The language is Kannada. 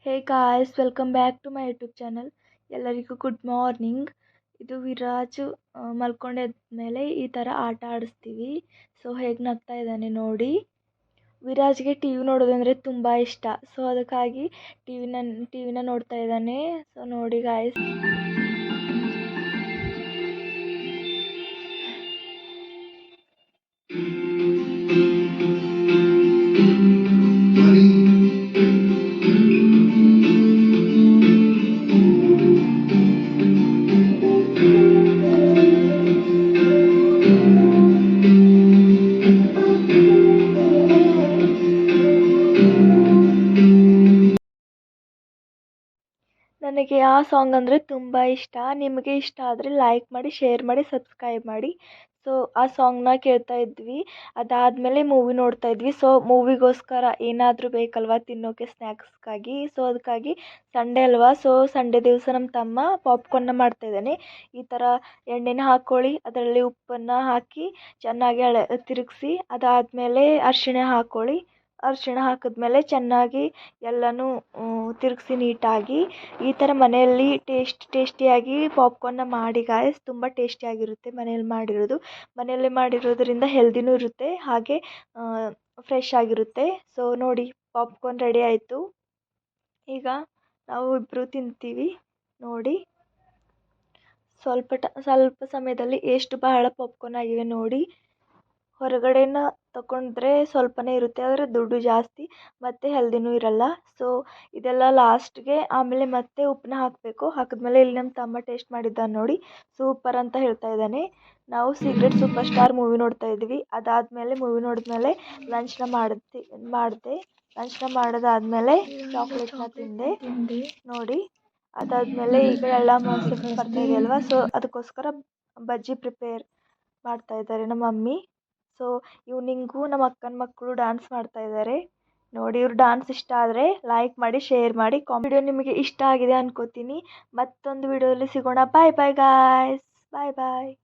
Hey guys, welcome back to my YouTube channel. ಎಲ್ಲರಿಗೂ ಗುಡ್ ಮಾರ್ನಿಂಗ್. ಇದು ವಿರಾಜು ಮಲ್ಕೊಂಡಾದ್ಮೇಲೆ ಈ ಥರ ಆಟ ಆಡಿಸ್ತೀವಿ. ಸೊ ಹೇಗೆ ನಗ್ತಾ ಇದ್ದಾನೆ ನೋಡಿ. ವಿರಾಜ್ಗೆ ಟಿ ವಿ ನೋಡೋದಂದರೆ ತುಂಬ ಇಷ್ಟ. ಸೊ ಅದಕ್ಕಾಗಿ ಟಿ ವಿನ ನೋಡ್ತಾ ಇದ್ದಾನೆ. ಸೊ ನೋಡಿ ಗಾಯ್ಸ್. ನನಗೆ ಆ ಸಾಂಗ್ ಅಂದರೆ ತುಂಬ ಇಷ್ಟ. ನಿಮಗೆ ಇಷ್ಟ ಆದರೆ ಲೈಕ್ ಮಾಡಿ, ಶೇರ್ ಮಾಡಿ, ಸಬ್ಸ್ಕ್ರೈಬ್ ಮಾಡಿ. ಸೊ ಆ ಸಾಂಗ್ನ ಕೇಳ್ತಾ ಇದ್ವಿ. ಅದಾದಮೇಲೆ ಮೂವಿ ನೋಡ್ತಾ ಇದ್ವಿ. ಸೊ ಮೂವಿಗೋಸ್ಕರ ಏನಾದರೂ ಬೇಕಲ್ವಾ ತಿನ್ನೋಕ್ಕೆ ಸ್ನ್ಯಾಕ್ಸ್ಗಾಗಿ. ಸೊ ಅದಕ್ಕಾಗಿ ಸಂಡೇ ಅಲ್ವಾ. ಸೊ ಸಂಡೇ ದಿವಸ ನಮ್ಮ ತಮ್ಮ ಪಾಪ್ಕಾರ್ನ್ನ ಮಾಡ್ತಾಯಿದ್ದಾನೆ. ಈ ಥರ ಎಣ್ಣೆನ ಹಾಕ್ಕೊಳ್ಳಿ, ಅದರಲ್ಲಿ ಉಪ್ಪನ್ನು ಹಾಕಿ ಚೆನ್ನಾಗಿ ತಿರುಗಿಸಿ, ಅದಾದಮೇಲೆ ಅರಿಶಿಣ ಹಾಕ್ಕೊಳ್ಳಿ. ಅರಿಶಿಣ ಹಾಕಿದ್ಮೇಲೆ ಚೆನ್ನಾಗಿ ಎಲ್ಲನೂ ತಿರುಗಿಸಿ ನೀಟಾಗಿ ಈ ಥರ ಮನೆಯಲ್ಲಿ ಟೇಸ್ಟಿಯಾಗಿ ಪಾಪ್ಕಾರ್ನ್ನ ಮಾಡಿ ಗಾಯ್ಸ್. ತುಂಬ ಟೇಸ್ಟಿಯಾಗಿರುತ್ತೆ ಮನೆಯಲ್ಲೇ ಮಾಡಿರೋದ್ರಿಂದ ಹೆಲ್ದಿನೂ ಇರುತ್ತೆ, ಹಾಗೆ ಫ್ರೆಶ್ ಆಗಿರುತ್ತೆ. ಸೊ ನೋಡಿ, ಪಾಪ್ಕಾರ್ನ್ ರೆಡಿ ಆಯಿತು. ಈಗ ನಾವು ಇಬ್ಬರು ತಿಂತೀವಿ ನೋಡಿ. ಸ್ವಲ್ಪ ಸಮಯದಲ್ಲಿ ಎಷ್ಟು ಬಹಳ ಪಾಪ್ಕಾರ್ನ್ ಆಗಿವೆ ನೋಡಿ. ಹೊರಗಡೆನ ತಗೊಂಡ್ರೆ ಸ್ವಲ್ಪನೇ ಇರುತ್ತೆ, ಆದರೆ ದುಡ್ಡು ಜಾಸ್ತಿ ಮತ್ತು ಹೆಲ್ದಿನೂ ಇರಲ್ಲ. ಸೊ ಇದೆಲ್ಲ ಲಾಸ್ಟ್ಗೆ, ಆಮೇಲೆ ಮತ್ತೆ ಉಪ್ಪನ್ನ ಹಾಕಬೇಕು. ಹಾಕಿದ್ಮೇಲೆ ಇಲ್ಲಿ ನಮ್ಮ ತಮ್ಮ ಟೇಸ್ಟ್ ಮಾಡಿದ್ದಾನೆ ನೋಡಿ, ಸೂಪರ್ ಅಂತ ಹೇಳ್ತಾ ಇದ್ದಾನೆ. ನಾವು ಸೀಕ್ರೆಟ್ ಸೂಪರ್ ಸ್ಟಾರ್ ಮೂವಿ ನೋಡ್ತಾ ಇದ್ವಿ. ಅದಾದಮೇಲೆ ಮೂವಿ ನೋಡಿದ್ಮೇಲೆ ಲಂಚ್ನ ಮಾಡಿದೆ. ಲಂಚ್ನ ಮಾಡೋದಾದಮೇಲೆ ಚಾಕ್ಲೇಟ್ನ ತಿಂದೆ ನೋಡಿ. ಅದಾದಮೇಲೆ ಈಗ ಎಲ್ಲ ಶಿಫ್ಟ್ ಬರ್ತಾ ಇದೆ ಅಲ್ವಾ. ಸೊ ಅದಕ್ಕೋಸ್ಕರ ಬಜ್ಜಿ ಪ್ರಿಪೇರ್ ಮಾಡ್ತಾ ಇದ್ದಾರೆ ನಮ್ಮ ಮಮ್ಮಿ. ಸೊ ಈವ್ನಿಂಗು ನಮ್ಮ ಅಕ್ಕನ ಮಕ್ಕಳು ಡ್ಯಾನ್ಸ್ ಮಾಡ್ತಾ ಇದ್ದಾರೆ ನೋಡಿ. ಇವ್ರು ಡ್ಯಾನ್ಸ್ ಇಷ್ಟ ಆದರೆ ಲೈಕ್ ಮಾಡಿ, ಶೇರ್ ಮಾಡಿ. ವಿಡಿಯೋ ನಿಮಗೆ ಇಷ್ಟ ಆಗಿದೆ ಅನ್ಕೋತೀನಿ. ಮತ್ತೊಂದು ವಿಡಿಯೋದಲ್ಲಿ ಸಿಗೋಣ. ಬಾಯ್ ಬಾಯ್ ಗಾಯ್ಸ್, ಬಾಯ್ ಬಾಯ್.